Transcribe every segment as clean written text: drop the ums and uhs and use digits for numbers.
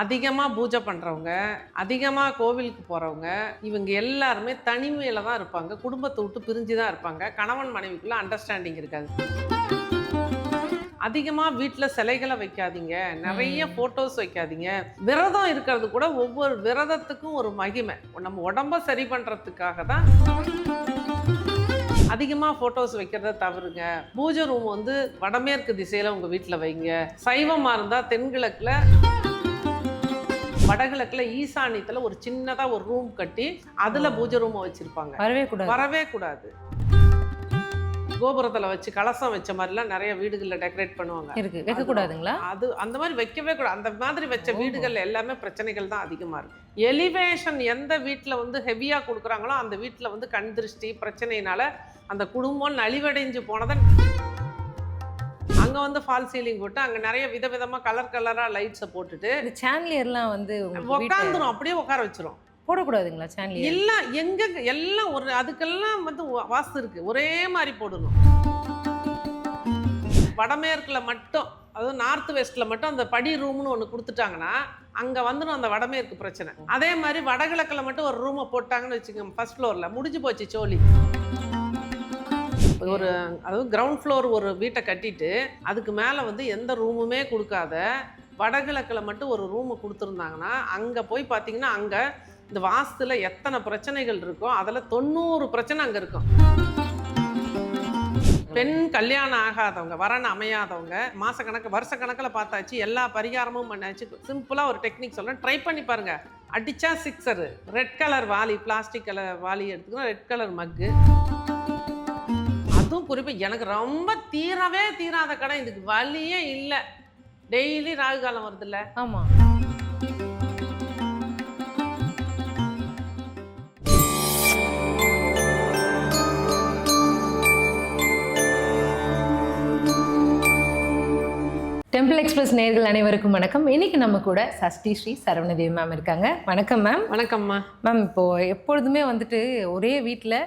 அதிகமாக பூஜை பண்ணுறவங்க, அதிகமாக கோவிலுக்கு போகிறவங்க, இவங்க எல்லாருமே தனிமையில் தான் இருப்பாங்க. குடும்பத்தை விட்டு பிரிஞ்சு தான் இருப்பாங்க. கணவன் மனைவிக்குள்ள அண்டர்ஸ்டாண்டிங் இருக்காது. அதிகமாக வீட்டில் சிலைகளை வைக்காதீங்க, நிறைய ஃபோட்டோஸ் வைக்காதீங்க. விரதம் இருக்கிறது கூட ஒவ்வொரு விரதத்துக்கும் ஒரு மகிமை. நம்ம உடம்ப சரி பண்ணுறதுக்காக தான் அதிகமாக ஃபோட்டோஸ் வைக்கிறத தவறுங்க. பூஜை ரூம் வந்து வடமேற்கு திசையில் உங்கள் வீட்டில் வைங்க. சைவமாக இருந்தால் தென்கிழக்கில், வடகிழக்குல ஈசானியத்துல ஒரு சின்னதா ஒரு ரூம் கட்டி அதுல பூஜை ரூம் வச்சிருப்பாங்க. வரவே கூடாது. கோபுரத்துல வச்சு கலசம் வச்ச மாதிரிலாம் நிறைய வீடுகள்ல டெக்கரேட் பண்ணுவாங்க. வைக்க கூடாதுங்களா? அது அந்த மாதிரி வைக்கவே கூடாது. அந்த மாதிரி வச்ச வீடுகள்ல எல்லாமே பிரச்சனைகள் தான் அதிகமா இருக்கு. எலிவேஷன் எந்த வீட்டுல வந்து ஹெவியா கொடுக்குறாங்களோ அந்த வீட்டுல வந்து கண் திருஷ்டி பிரச்சனையினால அந்த குடும்பம் நலிவடைஞ்சு போனதை. அங்க வந்து ஃபால் சீலிங் போட்டு அங்க நிறைய விதவிதமா கலரா லைட்ஸை போட்டுட்டு சான்லியர்லாம் வந்து உட்காந்துரும், அப்படியே உட்கார வச்சிரும். போடக்கூடாதுங்களா சான்லியர்? இல்ல, எங்க எல்லாம் ஒரு அதுக்கெல்லாம் வந்து வாஸ்து இருக்கு. ஒரே மாதிரி போடணும். வடமேற்குல மட்டும், அதாவது நார்த் வெஸ்ட்ல மட்டும் அந்த படி ரூம்னு ஒன்று கொடுத்துட்டாங்கன்னா அங்க வந்துடும் அந்த வடமேற்கு பிரச்சனை. அதே மாதிரி வடகிழக்குல மட்டும் ஒரு ரூமை போட்டாங்கன்னு வச்சுக்கோங்க, ஃபர்ஸ்ட் ஃப்ளோர்ல முடிஞ்சு போச்சு சோழி. ஒரு அதாவது கிரவுண்ட் ஃப்ளோர் ஒரு வீட்டை கட்டிட்டு அதுக்கு மேலே வந்து எந்த ரூமுமே கொடுக்காத வடகிழக்கில் மட்டும் ஒரு ரூமு கொடுத்துருந்தாங்கன்னா அங்கே போய் பார்த்தீங்கன்னா அங்கே இந்த வாஸ்துல எத்தனை பிரச்சனைகள் இருக்கோ அதில் 90 பிரச்சனை அங்கே இருக்கும். பெண் கல்யாணம் ஆகாதவங்க, வரன் அமையாதவங்க, மாசக்கணக்கு வருஷக்கணக்கில் பார்த்தாச்சு, எல்லா பரிகாரமும் பண்ணாச்சு. சிம்பிளாக ஒரு டெக்னிக் சொல்கிறேன், ட்ரை பண்ணி பாருங்க. அடிச்சா சிக்ஸரு, ரெட் கலர் வாளி, பிளாஸ்டிக் கலர் வாளி எடுத்துக்கணும், ரெட் கலர் மக்கு. அதுவும் குறிப்பாக எனக்கு ரொம்ப தீராத கடை, இதுக்கு வழியே இல்லை. டெய்லி ராகு காலம் வருது இல்லை? ஆமாம். டெம்பிள் எக்ஸ்பிரஸ் நேயர்கள் அனைவருக்கும் வணக்கம். இன்னைக்கு நம்ம கூட சஷ்டி ஸ்ரீ சரவணதேவி மேம் இருக்காங்க. வணக்கம் மேம். வணக்கம்மா. மேம், இப்போது எப்பொழுதுமே வந்துட்டு ஒரே வீட்டில்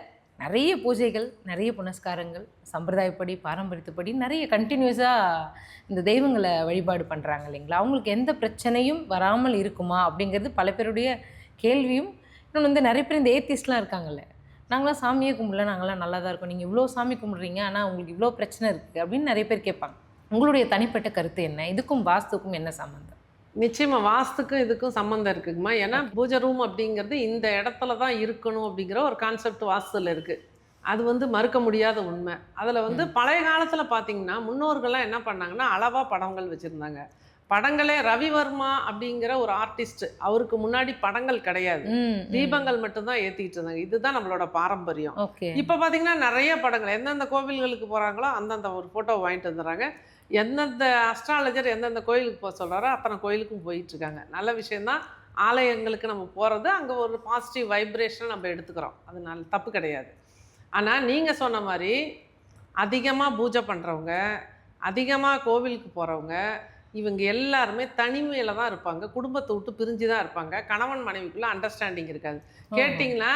நிறைய பூஜைகள், நிறைய புனஸ்காரங்கள், சம்பிரதாயப்படி பாரம்பரியத்துப்படி நிறைய கண்டினியூஸாக இந்த தெய்வங்களை வழிபாடு பண்ணுறாங்க இல்லைங்களா? அவங்களுக்கு எந்த பிரச்சனையும் வராமல் இருக்குமா அப்படிங்கிறது பல பேருடைய கேள்வியும். இன்னொன்று வந்து நிறைய பேர் இந்த ஏத்திஸ்ட்லாம் இருக்காங்கல்ல, நாங்களாம் சாமியே கும்பிடல, நாங்களாம் நல்லா தான் இருக்கோம், நீங்கள் இவ்வளோ சாமி கும்பிட்றீங்க ஆனால் உங்களுக்கு இவ்வளோ பிரச்சனை இருக்குது அப்படின்னு நிறைய பேர் கேட்பாங்க. உங்களுடைய தனிப்பட்ட கருத்து என்ன? இதுக்கும் வாஸ்துக்கும் என்ன சம்மந்தம்? நிச்சயமா வாஸ்துக்கும் இதுக்கும் சம்மந்தம் இருக்குங்கம்மா. ஏன்னா பூஜை ரூம் அப்படிங்கிறது இந்த இடத்துல தான் இருக்கணும் அப்படிங்கிற ஒரு கான்செப்ட் வாஸ்துல இருக்குது. அது வந்து மறுக்க முடியாத உண்மை. அதில் வந்து பழைய காலத்தில் பார்த்தீங்கன்னா முன்னோர்கள்லாம் என்ன பண்ணாங்கன்னா அளவாக படங்கள் வச்சுருந்தாங்க. படங்களே ரவிவர்மா அப்படிங்கிற ஒரு ஆர்டிஸ்ட், அவருக்கு முன்னாடி படங்கள் கிடையாது, தீபங்கள் மட்டும்தான் ஏற்றிக்கிட்டு இருந்தாங்க. இதுதான் நம்மளோட பாரம்பரியம். இப்போ பார்த்தீங்கன்னா நிறைய படங்கள், எந்தெந்த கோவில்களுக்கு போகிறாங்களோ அந்தந்த ஒரு ஃபோட்டோ வாங்கிட்டு வந்துடுறாங்க. எந்தெந்த அஸ்ட்ராலஜர் எந்தெந்த கோயிலுக்கு போக சொல்கிறாரோ அத்தனை கோயிலுக்கும் போயிட்டுருக்காங்க. நல்ல விஷயந்தான். ஆலயங்களுக்கு நம்ம போகிறது, அங்கே ஒரு பாசிட்டிவ் வைப்ரேஷனை நம்ம எடுத்துக்கிறோம், அது தப்பு கிடையாது. ஆனால் நீங்கள் சொன்ன மாதிரி அதிகமாக பூஜை பண்ணுறவங்க, அதிகமாக கோவிலுக்கு போகிறவங்க, இவங்க எல்லாருமே தனிமையில் தான் இருப்பாங்க. குடும்பத்தை விட்டு பிரிஞ்சு தான் இருப்பாங்க. கணவன் மனைவிக்குள்ளே அண்டர்ஸ்டாண்டிங் இருக்காது. கேட்டிங்கன்னா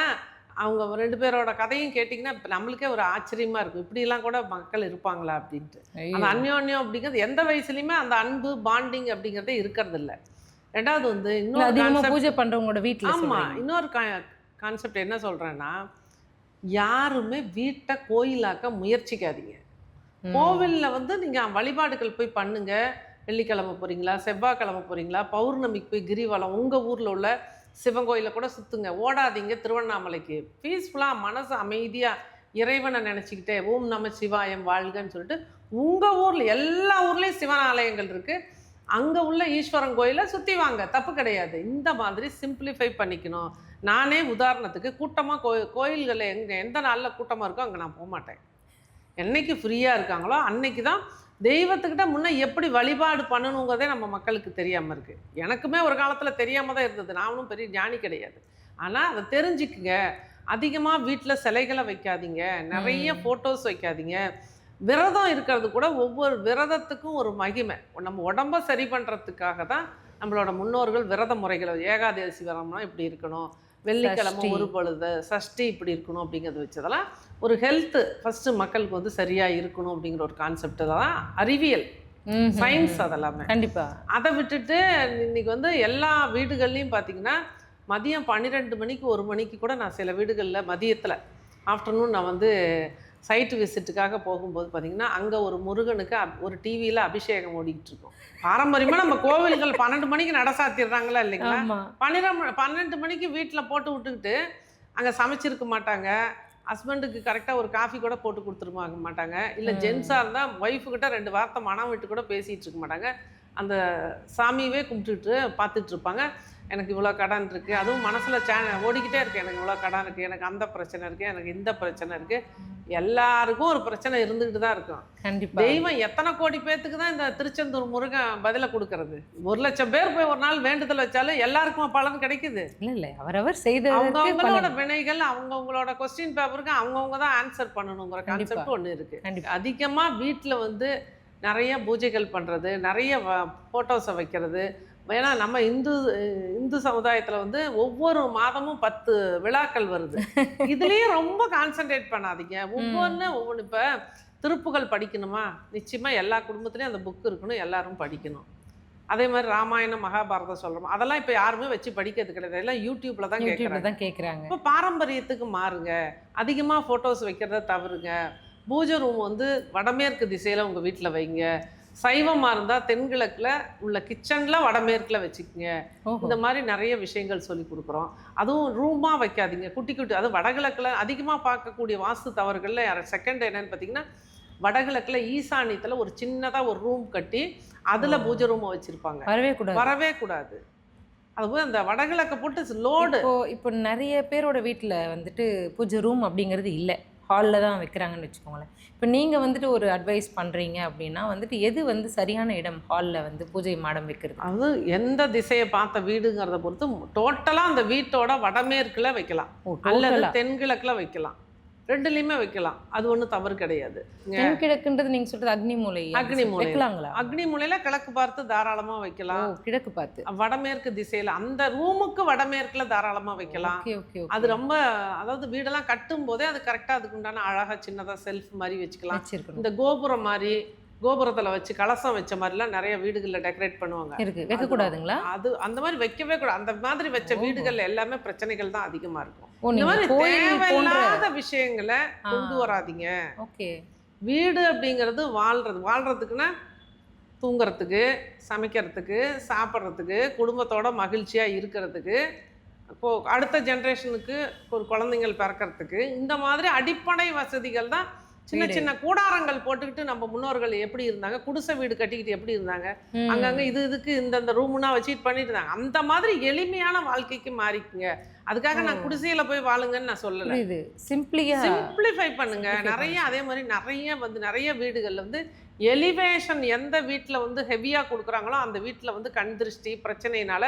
அவங்க 2 பேரோட கதையும் கேட்டிங்கன்னா நம்மளுக்கே ஒரு ஆச்சரியமாக இருக்கும், இப்படிலாம் கூட மக்கள் இருப்பாங்களா அப்படின்ட்டு. அந்த அந்யோன்யம் அப்படிங்கிறது எந்த வயசுலையுமே அந்த அன்பு பாண்டிங் அப்படிங்கிறதே இருக்கிறது இல்லை. ரெண்டாவது வந்து இன்னொரு பூஜை பண்ணுறவங்களோட வீட்டில், ஆமாம், இன்னொரு கான்செப்ட் என்ன சொல்கிறேன்னா, யாருமே வீட்டை கோயிலாக்க முயற்சிக்காதீங்க. கோவிலில் வந்து நீங்கள் வழிபாடுகள் போய் பண்ணுங்க. வெள்ளிக்கிழமை போகிறீங்களா, செவ்வாய்க்கிழமை போகிறீங்களா, பௌர்ணமிக்கு போய் கிரிவலம் உங்கள் ஊரில் உள்ள சிவன் கோயிலை கூட சுற்றுங்க. ஓடாதீங்க திருவண்ணாமலைக்கு. பீஸ்ஃபுல்லாக மனசு அமைதியாக இறைவனை நினச்சிக்கிட்டே ஓம் நம சிவாயம் வாழ்கன்னு சொல்லிட்டு உங்கள் ஊரில் எல்லா ஊர்லேயும் சிவன் ஆலயங்கள் இருக்குது, அங்கே உள்ள ஈஸ்வரன் கோயிலை சுற்றி வாங்க, தப்பு கிடையாது. இந்த மாதிரி சிம்பிளிஃபை பண்ணிக்கணும். நானே உதாரணத்துக்கு கூட்டமாக கோயில்களில் எந்த நாளில் கூட்டமாக இருக்கோ அங்கே நான் போக மாட்டேன். என்னைக்கு ஃப்ரீயாக இருக்காங்களோ அன்னைக்கு தான் தெய்வத்துக்கிட்ட முன்னே எப்படி வழிபாடு பண்ணணுங்கிறதே நம்ம மக்களுக்கு தெரியாமல் இருக்குது. எனக்குமே ஒரு காலத்தில் தெரியாமல் தான் இருந்தது, நானும் பெரிய ஞானி கிடையாது. ஆனால் அதை தெரிஞ்சுக்குங்க. அதிகமாக வீட்டில் சிலைகளை வைக்காதீங்க, நிறைய ஃபோட்டோஸ் வைக்காதீங்க. விரதம் இருக்கிறது கூட ஒவ்வொரு விரதத்துக்கும் ஒரு மகிமை. நம்ம உடம்ப சரி பண்ணுறதுக்காக தான் நம்மளோட முன்னோர்கள் விரத முறைகளை, ஏகாதசி விரதம்னா இப்படி இருக்கணும், வெள்ளிக்கிழமை ஒரு பொழுது, சஷ்டி இப்படி இருக்கணும் அப்படிங்கிறது வச்சதெல்லாம் ஒரு ஹெல்த்து ஃபஸ்ட்டு மக்களுக்கு வந்து சரியாக இருக்கணும் அப்படிங்கிற ஒரு கான்செப்ட் தான் அறிவியல். சயின்ஸ் அதெல்லாமே. கண்டிப்பா. அதை விட்டுட்டு இன்னைக்கு வந்து எல்லா வீடுகள்லையும் பார்த்தீங்கன்னா மதியம் 12 மணிக்கு 1 மணிக்கு கூட நான் சில வீடுகளில் மதியத்தில் ஆஃப்டர்நூன் நான் வந்து சைட்டு விசிட்டுக்காக போகும்போது பார்த்தீங்கன்னா அங்கே ஒரு முருகனுக்கு ஒரு டிவியில் அபிஷேகம் ஓடிக்கிட்டு இருக்கும். பாரம்பரியமாக நம்ம கோவில்கள் 12 மணிக்கு நட சாத்திடுறாங்களா இல்லைங்களா? 12 மணிக்கு வீட்டில் போட்டு விட்டுக்கிட்டு அங்கே சமைச்சிருக்க மாட்டாங்க. ஹஸ்பண்டுக்கு கரெக்டாக ஒரு காஃபி கூட போட்டு கொடுத்துருவாங்க மாட்டாங்க. இல்லை ஜென்ஸாக இருந்தால் ஒய்ஃபுக்கிட்ட 2 வார்த்தை மனம் விட்டு கூட பேசிகிட்டு இருக்க மாட்டாங்க. அந்த சாமியவே கும்பிட்டுட்டு பார்த்துட்டு இருப்பாங்க. எனக்கு இவ்வளோ கடன் இருக்குது, அதுவும் மனசில் ஓடிக்கிட்டே இருக்குது. எனக்கு இவ்வளோ கடன் இருக்குது, எனக்கு அந்த பிரச்சனை இருக்குது, எனக்கு இந்த பிரச்சனை இருக்குது. எல்லாருக்கும் ஒரு பிரச்சனை இருந்துக்கிட்டு தான் இருக்கும். கண்டிப்பா. தெய்வம் எத்தனை கோடி பேத்துக்கு தான் இந்த திருச்செந்தூர் முருகன் பதிலை கொடுக்கறது? 1,00,000 பேர் போய் ஒரு நாள் வேண்டுதல் வச்சாலும் எல்லாருக்கும் பலன் கிடைக்குது இல்லை அவரவர் செய்த அவங்கவுங்களோட வினைகள் அவங்கவுங்களோட கொஸ்டின் பேப்பருக்கு அவங்கவுங்க தான் ஆன்சர் பண்ணணுங்கிற கான்செப்ட் ஒன்று இருக்குது. அதிகமாக வீட்டில் வந்து நிறைய பூஜைகள் பண்ணுறது, நிறைய ஃபோட்டோஸை வைக்கிறது. ஏன்னா நம்ம இந்து சமுதாயத்தில் வந்து ஒவ்வொரு மாதமும் 10 விழாக்கள் வருது. இதுலேயே ரொம்ப கான்சென்ட்ரேட் பண்ணாதீங்க. ஒவ்வொன்று இப்போ திருப்புகள் படிக்கணுமா, நிச்சயமாக எல்லா குடும்பத்துலேயும் அந்த புக் இருக்கணும், எல்லாரும் படிக்கணும். அதே மாதிரி ராமாயணம் மகாபாரதம் சொல்கிறோம், அதெல்லாம் இப்போ யாருமே வச்சு படிக்கிறது கிடையாது. எல்லாம் யூடியூப்பில் தான் கேட்குறாங்க. இப்போ பாரம்பரியத்துக்கு மாறுங்க. அதிகமாக ஃபோட்டோஸ் வைக்கிறத தவறுங்க. பூஜை ரூம் வந்து வடமேற்கு திசையில் உங்கள் வீட்டில் வைங்க. சைவமாக இருந்தால் தென்கிழக்கில் உள்ள கிச்சனில் வடமேற்கில் வச்சுக்கோங்க. இந்த மாதிரி நிறைய விஷயங்கள் சொல்லி கொடுக்குறோம். அதுவும் ரூமாக வைக்காதீங்க, குட்டி குட்டி. அது வடகிழக்கில் அதிகமாக பார்க்கக்கூடிய வாஸ்து தவறுகளில் செகண்ட் என்னன்னு பார்த்தீங்கன்னா, வடகிழக்கில் ஈசானியத்தில் ஒரு சின்னதாக ஒரு ரூம் கட்டி அதில் பூஜை ரூமை வச்சுருப்பாங்க. வரவே கூடாது. அதுபோல் அந்த வடகிழக்கை போட்டு லோடு. இப்போ நிறைய பேரோட வீட்டில் வந்துட்டு பூஜை ரூம் அப்படிங்கிறது இல்லை, ஹாலில் தான் வைக்கிறாங்கன்னு வச்சுக்கோங்களேன். இப்போ நீங்கள் வந்துட்டு ஒரு அட்வைஸ் பண்ணுறீங்க அப்படின்னா வந்துட்டு எது வந்து சரியான இடம் ஹாலில் வந்து பூஜை மாடம் வைக்கிறது? அது எந்த திசையை பார்த்த வீடுங்கிறத பொறுத்து டோட்டலாக அந்த வீட்டோட வடமேற்கில் வைக்கலாம் அல்லது தென்கிழக்கில் வைக்கலாம். 2லையுமே வைக்கலாம். அது ஒன்றும் தவறு கிடையாது. தென்கிழக்குன்றது நீங்கள் சொல்கிறது அக்னிமூலை வைக்கலாங்களா? அக்னிமூலையில் கிழக்கு பார்த்து தாராளமாக வைக்கலாம். கிழக்கு பார்த்து வடமேற்கு திசையில் அந்த ரூமுக்கு வடமேற்கில் தாராளமாக வைக்கலாம். அது ரொம்ப, அதாவது வீடெல்லாம் கட்டும் போதே அது கரெக்டாக அதுக்கு உண்டான அழகாக சின்னதாக செல்ஃப் மாதிரி வச்சுக்கலாம். இந்த கோபுரம் மாதிரி கோபுரத்தில் வச்சு கலசம் வச்ச மாதிரிலாம் நிறைய வீடுகளில் டெக்கரேட் பண்ணுவாங்க. வைக்கக்கூடாதுங்களா? அது அந்த மாதிரி வைக்கவே கூடாது. அந்த மாதிரி வச்ச வீடுகள் எல்லாமே பிரச்சனைகள் தான் அதிகமாக இருக்கும். இந்த மாதிரி தேவையில்லாத விஷயங்களை கொண்டு வராதீங்க. வீடு அப்படிங்கிறது வாழ்றதுக்குன்னா தூங்குறதுக்கு, சமைக்கிறதுக்கு, சாப்பிட்றதுக்கு, குடும்பத்தோட மகிழ்ச்சியாக இருக்கிறதுக்கு, இப்போது அடுத்த ஜென்ரேஷனுக்கு ஒரு குழந்தைங்கள் பிறக்கிறதுக்கு, இந்த மாதிரி அடிப்படை வசதிகள் தான். சின்ன சின்ன கூடாரங்கள் போட்டுக்கிட்டு நம்ம முன்னோர்கள் எப்படி இருந்தாங்க, குடிசை வீடு கட்டிக்கிட்டு எப்படி இருந்தாங்க, அங்கங்கே இதுக்கு இந்த ரூம்னா வச்சுட்டு பண்ணிட்டு இருந்தாங்க. அந்த மாதிரி எளிமையான வாழ்க்கைக்கு மாறிக்குங்க. அதுக்காக நான் குடிசையில் போய் வாழுங்கன்னு நான் சொல்லலை. சிம்பிளிஃபை பண்ணுங்க. நிறைய அதே மாதிரி நிறைய வீடுகளில் வந்து எலிவேஷன் எந்த வீட்டில் வந்து ஹெவியாக கொடுக்குறாங்களோ அந்த வீட்டில் வந்து கண் திருஷ்டி பிரச்சனையினால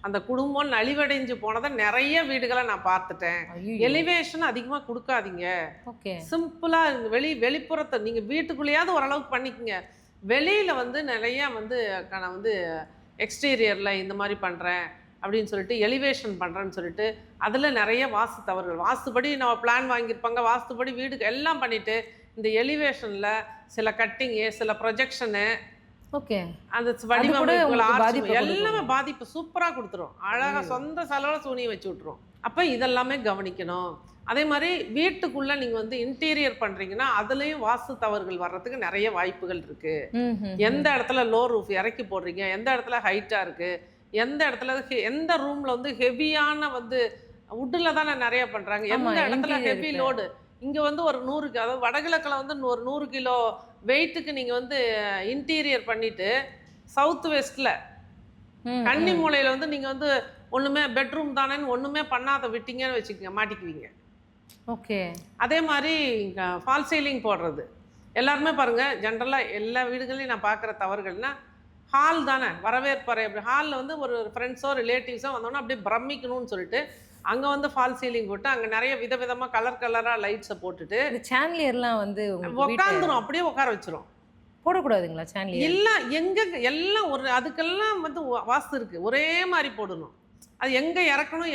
அந்த குடும்பம் நலிவடைஞ்சு போனதை நிறைய வீடுகளை நான் பார்த்துட்டேன். எலிவேஷன் அதிகமாக கொடுக்காதீங்க. சிம்பிளாக வெளிப்புறத்தை நீங்கள் வீட்டுக்குள்ளேயாவது ஓரளவுக்கு பண்ணிக்கோங்க. வெளியில் வந்து நிறையா வந்து நான் வந்து எக்ஸ்டீரியரில் இந்த மாதிரி பண்ணுறேன் அப்படின்னு சொல்லிட்டு எலிவேஷன் பண்ணுறேன்னு சொல்லிட்டு அதில் நிறைய வாஸ்து தவறுகள். வாஸ்துபடி நம்ம பிளான் வாங்கியிருப்பாங்க, வாஸ்துபடி வீடுக்கு எல்லாம் பண்ணிவிட்டு இந்த எலிவேஷனில் சில கட்டிங்கு, சில ப்ரொஜெக்ஷனு, அந்த வடிவமைப்புகள் எல்லாமே பாதிப்பு சூப்பராக கொடுத்துரும். அழகாக சொந்த செலவில் சூனியை வச்சு விட்ருவோம். அப்போ இதெல்லாமே கவனிக்கணும். அதே மாதிரி வீட்டுக்குள்ளே நீங்கள் வந்து இன்டீரியர் பண்ணுறீங்கன்னா அதுலேயும் வாஸ்து தவறுகள் வர்றதுக்கு நிறைய வாய்ப்புகள் இருக்குது. எந்த இடத்துல லோ ரூஃப் இறக்கி போடுறீங்க, எந்த இடத்துல ஹைட்டாக இருக்குது, எந்த இடத்துல எந்த ரூமில் வந்து ஹெவியான வந்து வுட்டில் தானே நிறைய பண்ணுறாங்க, எந்த இடத்துல ஹெவி லோடு. இங்கே வந்து ஒரு 100, அதாவது வடகிழக்கில் வந்து ஒரு 100 கிலோ வெயிட்டுக்கு நீங்கள் வந்து இன்டீரியர் பண்ணிவிட்டு சவுத் வெஸ்ட்டில் கன்னி மூலையில் வந்து நீங்கள் வந்து ஒன்றுமே பெட்ரூம் தானேன்னு ஒன்றுமே பண்ணாத விட்டீங்கன்னு வச்சுக்கோங்க, மாட்டிக்குவீங்க. அதே மாதிரி ஃபால் சீலிங் போடுறது எல்லாருமே பாருங்கள். ஜென்ரலாக எல்லா வீடுகளையும் நான் பார்க்குற தவறுகள்னால் ஹால் தானே வரவேற்பறை. அப்படி ஹாலில் வந்து ஒரு ஃப்ரெண்ட்ஸோ ரிலேட்டிவ்ஸோ வந்தோன்னா அப்படியே பிரமிக்கணும்னு சொல்லிட்டு அங்கே வந்து ஃபால் சீலிங் போட்டு அங்கே நிறைய விதவிதமாக கலராக லைட்ஸை போட்டுட்டு சான்லியர்லாம் வந்து உட்காந்துரும், அப்படியே உட்கார வச்சிரும். போடக்கூடாதுங்களா சான்லியர்? எல்லாம் எல்லாம் ஒரு அதுக்கெல்லாம் வந்து வாஸ்து இருக்குது. ஒரே மாதிரி போடணும். அது எங்கே இறக்கணும்,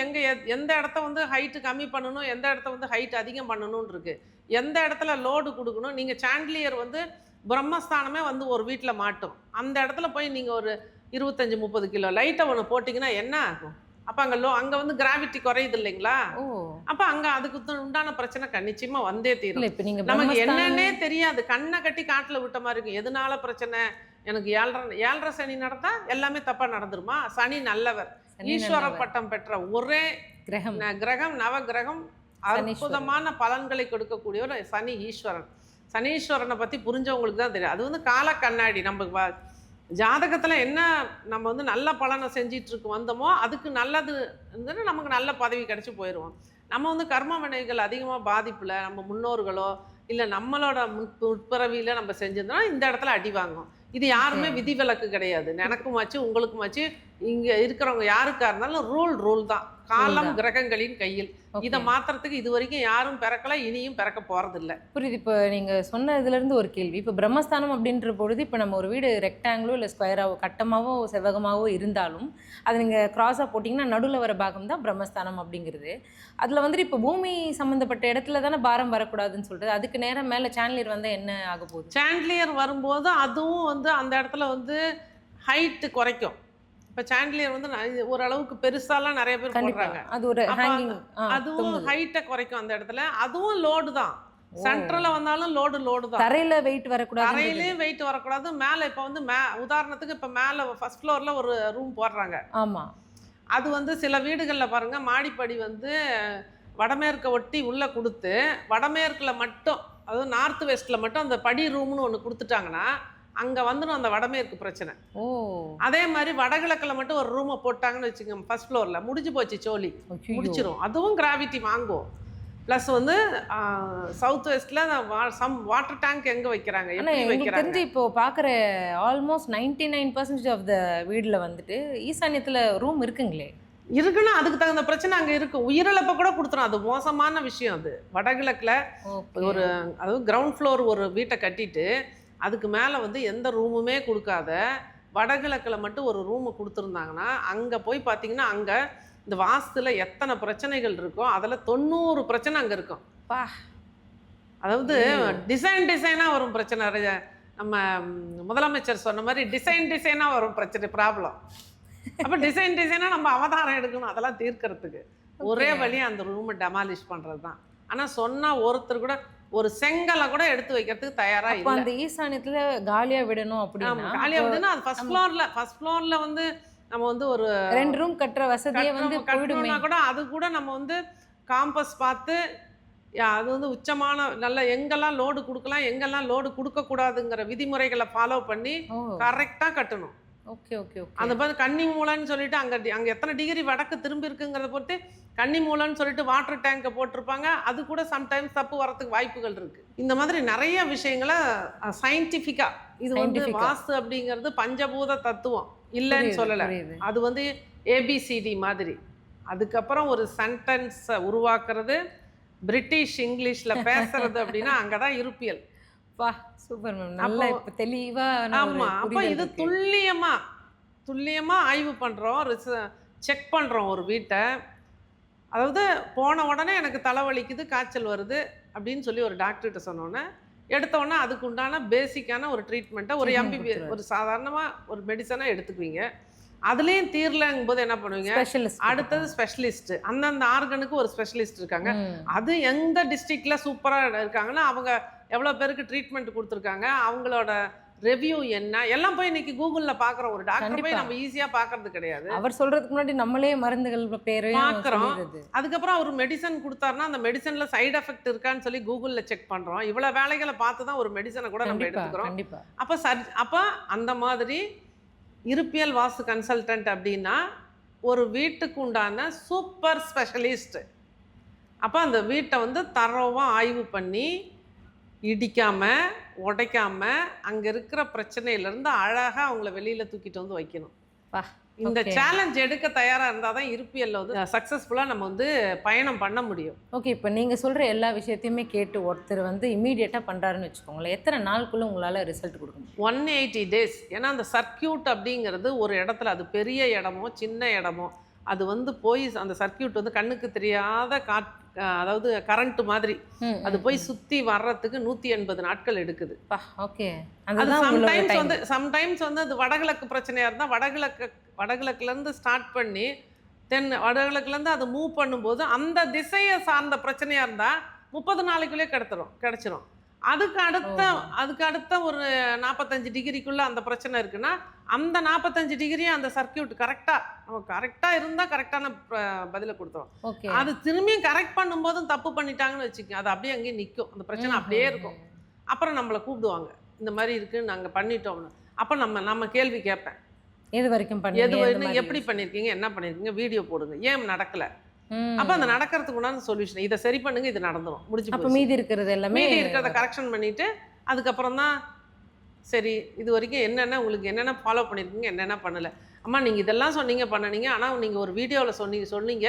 எந்த இடத்த வந்து ஹைட்டு கம்மி பண்ணணும், எந்த இடத்த வந்து ஹைட் அதிகம் பண்ணணும்னு இருக்குது, எந்த இடத்துல லோடு கொடுக்கணும். நீங்கள் சான்லியர் வந்து பிரம்மஸ்தானமே வந்து ஒரு வீட்டில் மாட்டும். அந்த இடத்துல போய் நீங்கள் ஒரு 25-30 கிலோ லைட்டை ஒன்று போட்டிங்கன்னா என்ன ஆகும்? அப்போ அங்கே வந்து கிராவிட்டி குறையுது இல்லைங்களா? ஓ அப்போ அங்கே அதுக்கு உண்டான பிரச்சனை நிச்சயமா வந்தே இல்ல தீரும். இப்ப நீங்க நமக்கு பிரம்மஸ்தானம் என்னன்னே தெரியாது, கண்ணை கட்டி காட்டில் விட்ட மாதிரி இருக்கும். எதனால பிரச்சனை? எனக்கு 7.5 சனி நடந்தா எல்லாமே தப்பா நடந்துருமா? சனி நல்லவர், சனி ஈஸ்வர நல்லவர். பட்டம் பெற்ற ஒரே கிரகம் கிரகம், நவகிரகம், அற்புதமான பலன்களை கொடுக்கக்கூடியவர் சனி ஈஸ்வரன். சனீஸ்வரனை பத்தி புரிஞ்சவங்களுக்கு தான் தெரியும். அது வந்து கால கண்ணாடி. நம்ம ஜாதகத்துல என்ன நம்ம வந்து நல்ல பலனை செஞ்சிட்டு இருக்கு வந்தோமோ அதுக்கு நல்லது இருந்ததுன்னா நமக்கு நல்ல பதவி கிடைச்சி போயிடுவோம். நம்ம வந்து கர்ம வினைகள் அதிகமாக பாதிப்புல நம்ம முன்னோர்களோ இல்லை நம்மளோட முற்பிறவியில நம்ம செஞ்சிருந்தோம்னா இந்த இடத்துல அடி வாங்கும். இது யாருமே விதிவிலக்கு கிடையாது. எனக்குமாச்சு உங்களுக்குமாச்சு இங்க இருக்கிறவங்க யாருக்கா இருந்தாலும் ரூல் தான். காலம் கிரகங்களின் கையில். இதை மாத்துறதுக்கு இது வரைக்கும் யாரும் பிறக்கல, இனியும் பிறக்க போறதில்லை. புரியுது. இப்போ நீங்க சொன்னதுல இருந்து ஒரு கேள்வி. இப்போ பிரம்மஸ்தானம் அப்படின்ற பொழுது இப்போ நம்ம ஒரு வீடு ரெக்டாங்கிளோ இல்லை ஸ்கொயராவோ கட்டமாவோ செவ்வகமாவோ இருந்தாலும் அதை நீங்க கிராஸா போட்டிங்கன்னா நடுவில் வர பாகம் தான் பிரம்மஸ்தானம் அப்படிங்கிறது. அதுல வந்துட்டு இப்போ பூமி சம்பந்தப்பட்ட இடத்துல தானே பாரம் வரக்கூடாதுன்னு சொல்றது. அதுக்கு நேரம் மேலே சாண்ட்லியர் வந்தால் என்ன ஆக போகுது? சாண்ட்லியர் வரும்போது அதுவும் வந்து அந்த இடத்துல வந்து ஹைட்டு குறைக்கும். இப்போ சாண்ட்லியர் வந்து ஓரளவுக்கு பெருசாலாம் நிறைய பேர் போடுறாங்க. அது ஒரு ஹேங்கிங், அதுவும் ஹைட்டை குறைக்கும் அந்த இடத்துல. அதுவும் லோடு தான். சென்ட்ரல்ல வந்தாலும் லோடு தான். தரையில வெயிட் வரக்கூடாது. தரையிலேயும் வெயிட் வரக்கூடாது. மேலே இப்போ வந்து உதாரணத்துக்கு இப்போ மேலே ஃபர்ஸ்ட் ஃப்ளோர்ல ஒரு ரூம் போடுறாங்க. ஆமா. அது வந்து சில வீடுகளில் பாருங்க மாடிப்படி வந்து வடமேற்கை ஒட்டி உள்ள கொடுத்து வடமேற்குல மட்டும், அதாவது நார்த் வெஸ்ட்ல மட்டும் அந்த படி ரூம்னு ஒன்று கொடுத்துட்டாங்கன்னா அங்கே வந்துடும் அந்த வடமேற்கு பிரச்சனை. ஓ அதே மாதிரி வடகிழக்கில் மட்டும் ஒரு ரூமை போட்டாங்கன்னு வச்சுக்கோங்க ஃபர்ஸ்ட் ஃப்ளோரில், முடிஞ்சு போச்சு சோழி, முடிச்சிடும். அதுவும் கிராவிட்டி வாங்கும். ப்ளஸ் வந்து சவுத் வெஸ்ட்டில் வாட்டர் டேங்க் எங்கே வைக்கிறாங்க, எப்படி வைக்கிறாங்க? தெரிஞ்சு இப்போ பார்க்குற ஆல்மோஸ்ட் 99% ஆஃப் த வீட்டில் வந்துட்டு ஈசானியத்தில் ரூம் இருக்குங்களே. இருக்குன்னா அதுக்கு தகுந்த பிரச்சனை அங்கே இருக்குது. உயிரிழப்பை கூட கொடுத்துரும். அது மோசமான விஷயம். அது வடகிழக்கில் ஒரு, அதாவது கிரவுண்ட் ஃப்ளோர் ஒரு வீட்டை கட்டிட்டு அதுக்கு மேலே வந்து எந்த ரூமுமே கொடுக்காத வடகிழக்கில் மட்டும் ஒரு ரூமை கொடுத்துருந்தாங்கன்னா அங்கே போய் பார்த்தீங்கன்னா அங்கே இந்த வாஸ்துல எத்தனை பிரச்சனைகள் இருக்கோ அதில் 90 பிரச்சனை அங்கே இருக்கும். அதாவது டிசைனாக வரும் பிரச்சனை. நம்ம முதலமைச்சர் சொன்ன மாதிரி டிசைனாக வரும் பிரச்சனை, ப்ராப்ளம். அப்போ டிசைனாக நம்ம அவதாரம் எடுக்கணும் அதெல்லாம் தீர்க்கறதுக்கு. ஒரே வழி அந்த ரூமை டெமாலிஷ் பண்ணுறது தான். ஆனால் சொன்னால் ஒருத்தர் கூட ஒரு செங்கலை கூட எடுத்து வைக்கிறதுக்கு தயாரா இல்லை. அந்த ஈசானியத்துல காலியா விடணும் அப்படின்னா, காலியா விடணும். அது ஃபர்ஸ்ட் ஃப்ளோர்ல வந்து நம்ம வந்து ஒரு 2 ரூம் கட்டுற வசதியை வந்து கட்டணும்னா கூட அது கூட நம்ம வந்து காம்பஸ் பார்த்து அது வந்து உச்சமான நல்ல எங்கெல்லாம் லோடு கொடுக்கலாம் எங்கெல்லாம் லோடு கொடுக்கக்கூடாதுங்கிற விதிமுறைகளை ஃபாலோ பண்ணி கரெக்டாக கட்டணும். Okay okay okay. அந்த மாதிரி கன்னி மூலைன்னு சொல்லிட்டு அங்கே எத்தனை டிகிரி வடக்கு திரும்பி இருக்குங்கிறத பொறுத்து கன்னி மூலைன்னு சொல்லிட்டு வாட்டர் டேங்கை போட்டிருப்பாங்க. அது கூட சம்டைம்ஸ் தப்பு வரத்துக்கு வாய்ப்புகள் இருக்கு. இந்த மாதிரி நிறைய விஷயங்களை சயின்டிஃபிக்கா, இது வந்து வாஸ்து அப்படிங்கிறது பஞ்சபூத தத்துவம் இல்லைன்னு சொல்லலை. அது வந்து ஏபிசிடி மாதிரி. அதுக்கப்புறம் ஒரு சென்டென்ஸை உருவாக்குறது, பிரிட்டிஷ் இங்கிலீஷ்ல பேசுறது அப்படின்னா அங்கதான் இருப்பியல். வா சூப்பர் மேம், நல்லா இப்ப தெளிவா. ஆமா, அப்ப இது துல்லியமா ஆய்வு பண்றோம், செக் பண்றோம் ஒரு வீட்டை. அதாவது போன உடனே எனக்கு தலைவலிக்குது, காய்ச்சல் வருது அப்படின்னு சொல்லி ஒரு டாக்டர்கிட்ட சொன்னோன்னே எடுத்த உடனே அதுக்கு உண்டான பேசிக்கான ஒரு ட்ரீட்மெண்ட்டை ஒரு MBBS ஒரு சாதாரணமாக ஒரு மெடிசனாக எடுத்துக்குவீங்க. அதுலேயும் தீரலங்கும் போது என்ன பண்ணுவீங்க, அடுத்தது ஸ்பெஷலிஸ்ட். அந்தந்த ஆர்கனுக்கு ஒரு ஸ்பெஷலிஸ்ட் இருக்காங்க. அது எந்த டிஸ்ட்ரிக்ட்ல சூப்பராக இருக்காங்கன்னா அவங்க எவ்வளோ பேருக்கு ட்ரீட்மெண்ட் கொடுத்துருக்காங்க, அவங்களோட ரிவ்யூ என்ன எல்லாம் போய் இன்னைக்கு கூகுளில் பார்க்குறோம். ஒரு டாக்டர் போய் நம்ம ஈஸியாக பார்க்கறது கிடையாது. அவர் சொல்றதுக்கு முன்னாடி நம்மளே மருந்துகள் பேரை பார்க்குறோம். அதுக்கப்புறம் அவர் மெடிசன் கொடுத்தாருன்னா அந்த மெடிசனில் சைடு எஃபெக்ட் இருக்கான்னு சொல்லி கூகுளில் செக் பண்ணுறோம். இவ்வளோ வேலைகளை பார்த்து தான் ஒரு மெடிசனை கூட நம்ம எடுத்துக்கிறோம். அப்போ அந்த மாதிரி இருப்பியல் வாஸ்து கன்சல்டன்ட் அப்படின்னா ஒரு வீட்டுக்கு உண்டான சூப்பர் ஸ்பெஷலிஸ்ட். அப்போ அந்த வீட்டை வந்து தரோவாக ஆய்வு பண்ணி இடிக்காமல் உடைக்காமல் அங்கே இருக்கிற பிரச்சனையிலேருந்து அழகாக அவங்கள வெளியில் தூக்கிட்டு வந்து வைக்கணும். இந்த சேலஞ்ச் எடுக்க தயாராக இருந்தால் தான் இருப்பியல்ல வந்து சக்ஸஸ்ஃபுல்லாக நம்ம வந்து பயணம் பண்ண முடியும். ஓகே, இப்போ நீங்கள் சொல்கிற எல்லா விஷயத்தையுமே கேட்டு ஒருத்தர் வந்து இமீடியட்டாக பண்ணுறாருன்னு வச்சுக்கோங்களேன், எத்தனை நாளுக்குள்ளே உங்களால் ரிசல்ட் கொடுக்க முடியும்? 180 days. ஏன்னா அந்த சர்க்கியூட் அப்படிங்கிறது ஒரு இடத்துல, அது பெரிய இடமோ சின்ன இடமோ அது வந்து போய் அந்த சர்க்கியூட் வந்து கண்ணுக்கு தெரியாத அதாவது கரண்ட் மாதிரி அது போய் சுற்றி வர்றதுக்கு 180 நாட்கள் எடுக்குது. ஓகே. அது சம்டைம்ஸ் வந்து அது வடகிழக்கு பிரச்சனையாக இருந்தால் வடகிழக்குலேருந்து ஸ்டார்ட் பண்ணி வடகிழக்குலேருந்து அது மூவ் பண்ணும்போது அந்த திசையை சார்ந்த பிரச்சனையாக இருந்தால் 30 நாளைக்குள்ளே கிடச்சிரும். அதுக்கு அடுத்த ஒரு 45 டிகிரிக்குள்ளே அந்த பிரச்சனை இருக்குன்னா அந்த 45 டிகிரியும் அந்த சர்க்கியூட் கரெக்டாக இருந்தால் கரெக்டான பதிலை கொடுத்துரும். அது திரும்பியும் கரெக்ட் பண்ணும்போதும் தப்பு பண்ணிட்டாங்கன்னு வச்சுக்கோங்க, அது அப்படியே அங்கேயே நிற்கும், அந்த பிரச்சனை அப்படியே இருக்கும். அப்புறம் நம்மளை கூப்பிடுவாங்க, இந்த மாதிரி இருக்குன்னு நாங்கள் பண்ணிட்டோம்னு. அப்போ நம்ம கேள்வி கேட்பேன், எது வரைக்கும் எப்படி பண்ணியிருக்கீங்க, என்ன பண்ணியிருக்கீங்க, வீடியோ போடுங்க, ஏன் நடக்கலை. அப்போ அந்த நடக்கிறதுக்கு உண்டான சொல்யூஷன், இதை சரி பண்ணுங்க, இது நடந்துடும், முடிச்சு மீதி இருக்கிறத கரெக்ஷன் பண்ணிட்டு அதுக்கப்புறம் தான் சரி இது வரைக்கும் உங்களுக்கு என்னென்ன ஃபாலோ பண்ணியிருக்கீங்க, என்னென்ன பண்ணலை. அம்மா நீங்கள் இதெல்லாம் பண்ணினீங்க, ஆனால் நீங்கள் ஒரு வீடியோவில் சொன்னீங்க,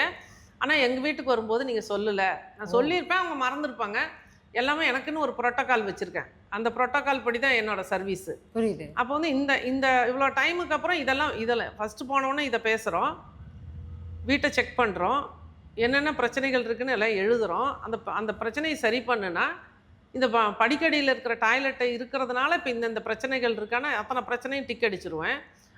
ஆனால் எங்கள் வீட்டுக்கு வரும்போது நீங்கள் சொல்லலை. நான் சொல்லியிருப்பேன், அவங்க மறந்துருப்பாங்க. எல்லாமே எனக்குன்னு ஒரு ப்ரோட்டோக்கால் வச்சுருக்கேன், அந்த ப்ரோட்டோக்கால் படி தான் என்னோட சர்வீஸு. புரியுது. அப்போ வந்து இந்த இவ்வளோ டைமுக்கு அப்புறம் இதெல்லாம் ஃபஸ்ட்டு போனோன்னே இதை பேசுகிறோம், வீட்டை செக் பண்ணுறோம், என்னென்ன பிரச்சனைகள் இருக்குன்னு எல்லாம் எழுதுகிறோம். அந்த பிரச்சனையை சரி பண்ணுனா இந்த படிக்கடியில் இருக்கிற டாய்லெட்டை இருக்கிறதுனால இப்போ இந்த பிரச்சனைகள் இருக்கான அத்தனை பிரச்சனையும் டிக் அடிச்சிருவேன்.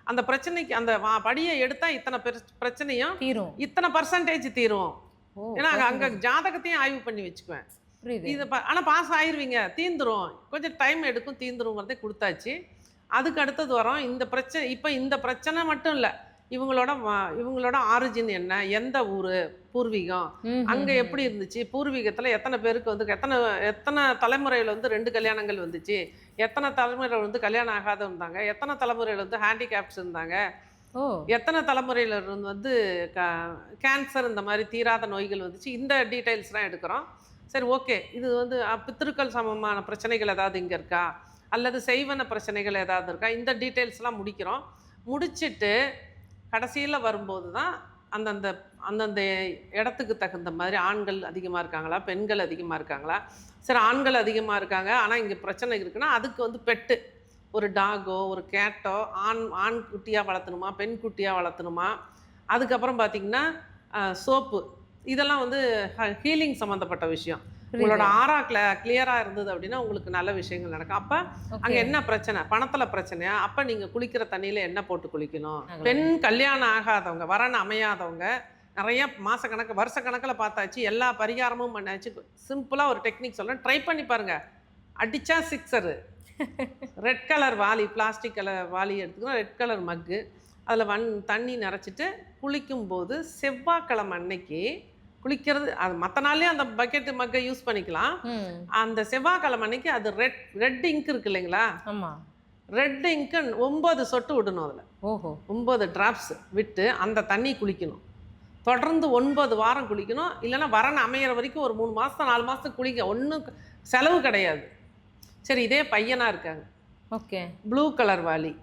அந்த பிரச்சனைக்கு அந்த படியை எடுத்தால் இத்தனை பிரச்சனையும் தீரும், இத்தனை பர்சன்டேஜ் தீரும். ஏன்னா அங்கே ஜாதகத்தையும் ஆய்வு பண்ணி வச்சுக்குவேன். இது ஆனால் பாஸ் ஆயிடுவீங்க, தீந்துரும், கொஞ்சம் டைம் எடுக்கும், தீந்துருங்கிறதே கொடுத்தாச்சு. அதுக்கு அடுத்தது வரோம் இந்த பிரச்சனை மட்டும் இல்லை, இவங்களோட ஆரிஜின் என்ன, எந்த ஊர், பூர்வீகம், அங்கே எப்படி இருந்துச்சு, பூர்வீகத்தில் எத்தனை பேருக்கு வந்து எத்தனை தலைமுறையில் வந்து 2 கல்யாணங்கள் வந்துச்சு, எத்தனை தலைமுறையில் வந்து கல்யாணம் ஆகாத இருந்தாங்க, எத்தனை தலைமுறையில் வந்து ஹேண்டிகேப்ஸ் இருந்தாங்க, எத்தனை தலைமுறையில் வந்து கேன்சர் இந்த மாதிரி தீராத நோய்கள் வந்துச்சு. இந்த டீட்டெயில்ஸ்லாம் எடுக்கிறோம். சரி, ஓகே, இது வந்து பித்திருக்கள் சமமான பிரச்சனைகள் ஏதாவது இங்கே இருக்கா, அல்லது செய்வன பிரச்சனைகள் ஏதாவது இருக்கா, இந்த டீட்டெயில்ஸ்லாம் முடிக்கிறோம். முடிச்சுட்டு கடைசியில் வரும்போது தான் அந்தந்த இடத்துக்கு தகுந்த மாதிரி ஆண்கள் அதிகமாக இருக்காங்களா, பெண்கள் அதிகமாக இருக்காங்களா. சரி, ஆண்கள் அதிகமாக இருக்காங்க, ஆனால் இங்கே பிரச்சனை இருக்குன்னா அதுக்கு வந்து பெட்டு, ஒரு டாகோ ஒரு கேட்டோ ஆண் குட்டியாக வளர்த்தணுமா, பெண் குட்டியாக வளர்த்தணுமா. அதுக்கப்புறம் பார்த்திங்கன்னா சோப்பு, இதெல்லாம் வந்து ஹீலிங் சம்மந்தப்பட்ட விஷயம். உங்களோட ஆறா கிளியராக இருந்தது அப்படின்னா உங்களுக்கு நல்ல விஷயங்கள் நடக்கும். அப்போ அங்கே என்ன பிரச்சனை, பணத்தில் பிரச்சனையா, அப்போ நீங்கள் குளிக்கிற தண்ணியில் என்ன போட்டு குளிக்கணும். பெண் கல்யாணம் ஆகாதவங்க, வரன் அமையாதவங்க நிறைய வருஷக்கணக்கில் பார்த்தாச்சு, எல்லா பரிகாரமும் பண்ணாச்சு. சிம்பிளாக ஒரு டெக்னிக் சொல்கிறேன், ட்ரை பண்ணி பாருங்கள். அடித்தா 6 ரெட் கலர் வாளி, பிளாஸ்டிக் கலர் வாளி எடுத்துக்கணும், ரெட் கலர் மக்கு, அதில் தண்ணி நிறச்சிட்டு குளிக்கும்போது செவ்வாய்க்கிழமை அன்னைக்கு குளிக்கிறது. அது மற்ற நாள்லேயே அந்த பக்கெட்டு மக்கை யூஸ் பண்ணிக்கலாம். அந்த செவ்வாய்க்கிழமை அன்னைக்கு அது ரெட் இங்க் இருக்கு இல்லைங்களா, ரெட் இங்க்கு 9 சொட்டு விடணும். அதில் 9 டிராப்ஸ் விட்டு அந்த தண்ணி குளிக்கணும். தொடர்ந்து 9 வாரம் குளிக்கணும். இல்லைன்னா வரன் அமையிற வரைக்கும் ஒரு 3 மாதம் 4 மாதத்துக்கு குளிக்க, ஒன்றும் செலவு கிடையாது. சரி, இதே பையனாக இருக்காங்க, ஓகே, ப்ளூ கலர் வாளி,